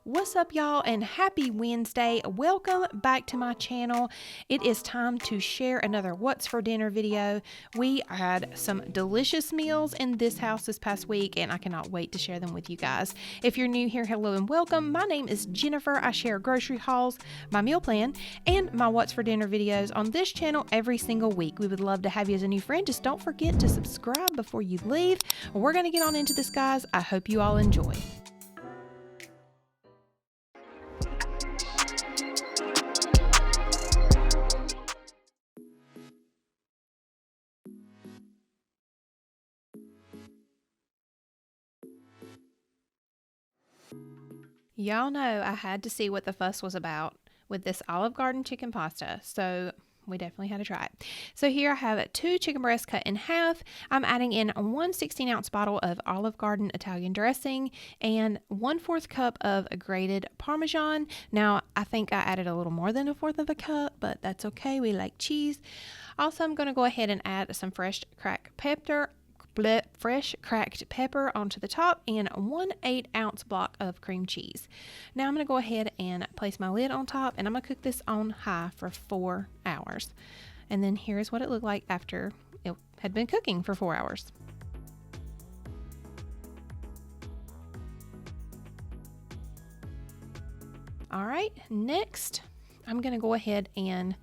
What's up, y'all, and happy Wednesday. Welcome back to my channel. It is time to share another What's for Dinner video. We had some delicious meals in this house this past week, and I cannot wait to share them with you guys. If you're new here, hello and welcome. My name is Jennifer. I share grocery hauls, my meal plan, and my What's for Dinner videos on this channel every single week. We would love to have you as a new friend. Just don't forget to subscribe before you leave. We're going to get on into this, guys. I hope you all enjoy. Y'all know I had to see what the fuss was about with this Olive Garden chicken pasta, so we definitely had to try it. So here I have 2 chicken breasts cut in half. I'm adding in 1 16-ounce bottle of Olive Garden Italian dressing and 1/4 cup of grated Parmesan. Now, I think I added a little more than 1/4 of a cup, but that's okay. We like cheese. Also, I'm going to go ahead and add some fresh cracked pepper onto the top and 1 8-ounce block of cream cheese. Now I'm going to go ahead and place my lid on top, and I'm going to cook this on high for 4 hours. And then here's what it looked like after it had been cooking for 4 hours. All right, next I'm going to go ahead and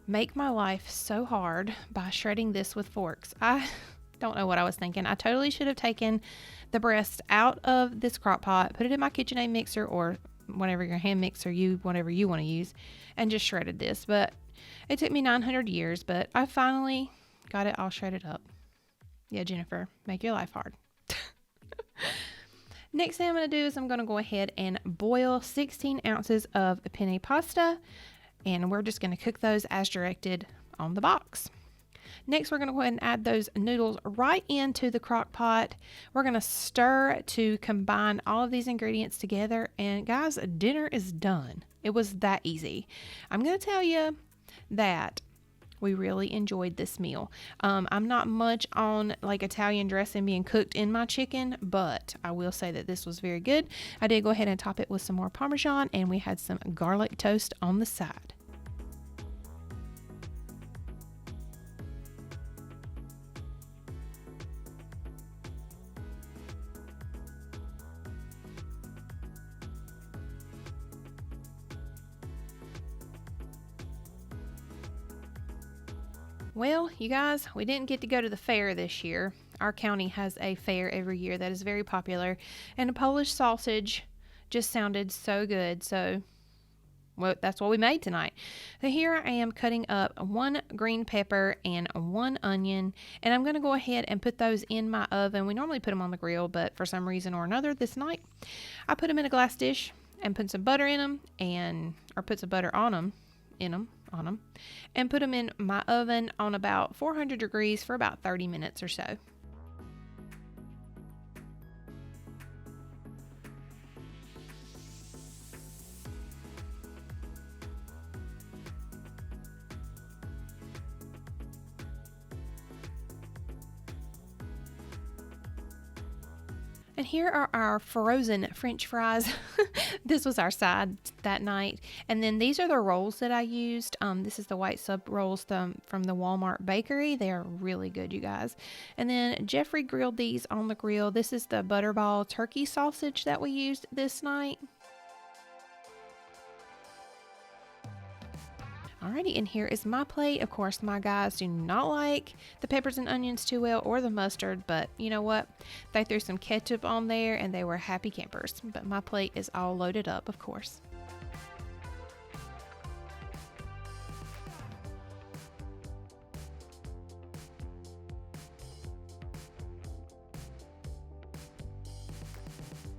make my life so hard by shredding this with forks. I don't know what I was thinking. I totally should have taken the breast out of this crock pot, put it in my KitchenAid mixer or whatever your hand mixer, whatever you want to use, and just shredded this. But it took me 900 years, but I finally got it all shredded up. Yeah, Jennifer, make your life hard. Next thing I'm going to do is I'm going to go ahead and boil 16 ounces of penne pasta, and we're just going to cook those as directed on the box. Next, we're going to go ahead and add those noodles right into the crock pot. We're going to stir to combine all of these ingredients together. And guys, dinner is done. It was that easy. I'm going to tell you that we really enjoyed this meal. I'm not much on like Italian dressing being cooked in my chicken, but I will say that this was very good. I did go ahead and top it with some more Parmesan, and we had some garlic toast on the side. Well, you guys, we didn't get to go to the fair this year. Our county has a fair every year that is very popular, and a Polish sausage just sounded so good. So, well, that's what we made tonight. So here I am cutting up 1 green pepper and 1 onion, and I'm going to go ahead and put those in my oven. We normally put them on the grill, but for some reason or another this night, I put them in a glass dish and put some butter in them, or put some butter on them, and put them in my oven on about 400 degrees for about 30 minutes or so. And here are our frozen French fries. This was our side that night. And then these are the rolls that I used. This is the white sub rolls from the Walmart bakery. They are really good, you guys. And then Jeffrey grilled these on the grill. This is the butterball turkey sausage that we used this night. Alrighty, and here is my plate. Of course, my guys do not like the peppers and onions too well, or the mustard, but you know what? They threw some ketchup on there and they were happy campers. But my plate is all loaded up, of course.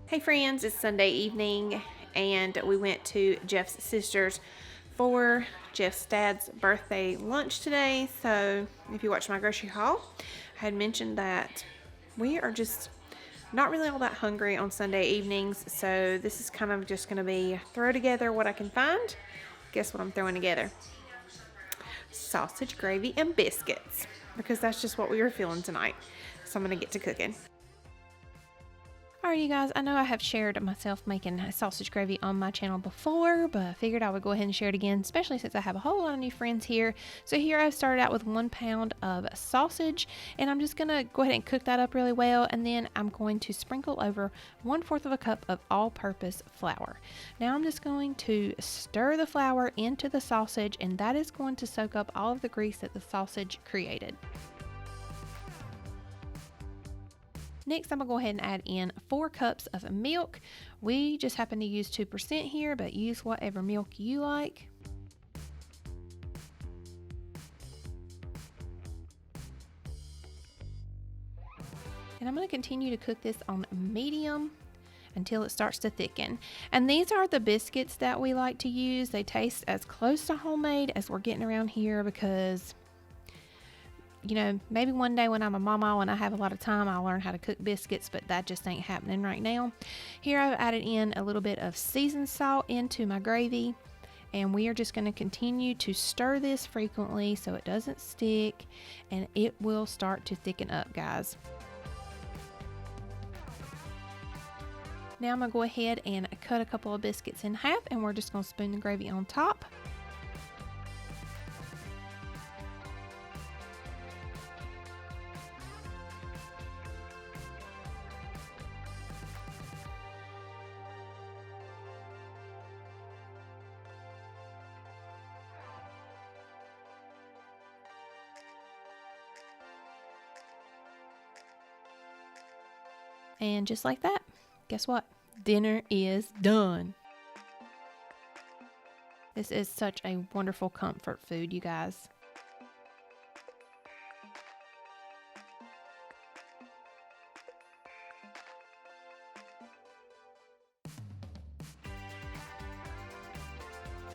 Hey friends, it's Sunday evening, and we went to Jeff's sister's for Jeff's dad's birthday lunch today. So if you watch my grocery haul, I had mentioned that we are just not really all that hungry on Sunday evenings. So this is kind of just going to be throw together what I can find. Guess what I'm throwing together? Sausage, gravy, and biscuits, because that's just what we were feeling tonight. So I'm going to get to cooking. Alright, you guys, I know I have shared myself making sausage gravy on my channel before, but I figured I would go ahead and share it again, especially since I have a whole lot of new friends here. So here I've started out with 1 pound of sausage, and I'm just going to go ahead and cook that up really well, and then I'm going to sprinkle over 1/4 of a cup of all-purpose flour. Now I'm just going to stir the flour into the sausage, and that is going to soak up all of the grease that the sausage created. Next, I'm going to go ahead and add in 4 cups of milk. We just happen to use 2% here, but use whatever milk you like. And I'm going to continue to cook this on medium until it starts to thicken. And these are the biscuits that we like to use. They taste as close to homemade as we're getting around here because, you know, maybe one day when I'm a mama and I have a lot of time, I'll learn how to cook biscuits, but that just ain't happening right now. Here I've added in a little bit of seasoned salt into my gravy, and we are just going to continue to stir this frequently so it doesn't stick, and it will start to thicken up, guys. Now I'm going to go ahead and cut a couple of biscuits in half, and we're just going to spoon the gravy on top. And just like that, guess what? Dinner is done. This is such a wonderful comfort food, you guys.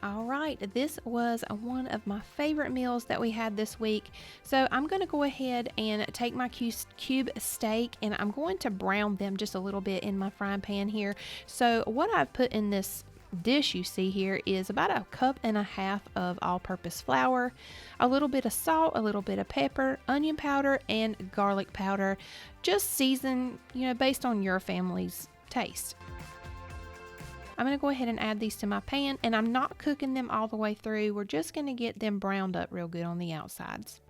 All right, this was one of my favorite meals that we had this week. So I'm going to go ahead and take my cube steak, and I'm going to brown them just a little bit in my frying pan here. So what I've put in this dish you see here is about 1.5 cups of all-purpose flour, a little bit of salt, a little bit of pepper, onion powder, and garlic powder. Just season, you know, based on your family's taste. I'm going to go ahead and add these to my pan, and I'm not cooking them all the way through. We're just going to get them browned up real good on the outsides.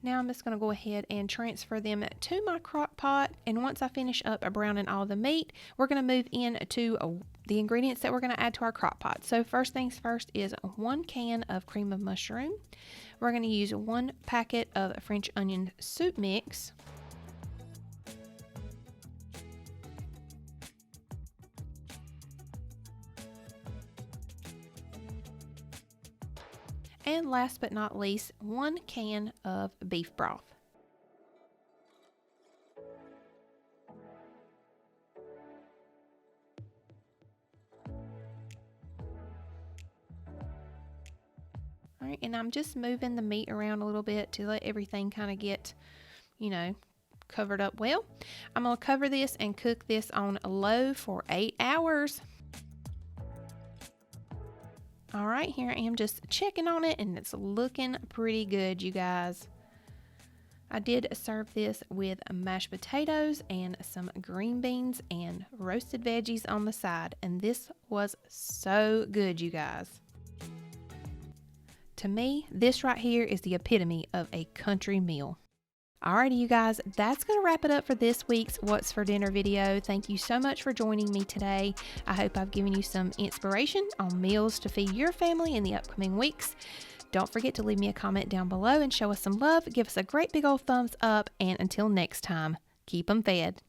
Now I'm just going to go ahead and transfer them to my crock pot, and once I finish up browning all the meat, we're going to move into the ingredients that we're going to add to our crock pot. So first things first is 1 can of cream of mushroom. We're going to use 1 packet of French onion soup mix. And last but not least, 1 can of beef broth. All right, and I'm just moving the meat around a little bit to let everything kind of get, you know, covered up well. I'm going to cover this and cook this on low for 8 hours. All right, here I am just checking on it, and it's looking pretty good, you guys. I did serve this with mashed potatoes and some green beans and roasted veggies on the side, and this was so good, you guys. To me, this right here is the epitome of a country meal. Alrighty, you guys, that's going to wrap it up for this week's What's for Dinner video. Thank you so much for joining me today. I hope I've given you some inspiration on meals to feed your family in the upcoming weeks. Don't forget to leave me a comment down below and show us some love. Give us a great big old thumbs up, and until next time, keep them fed.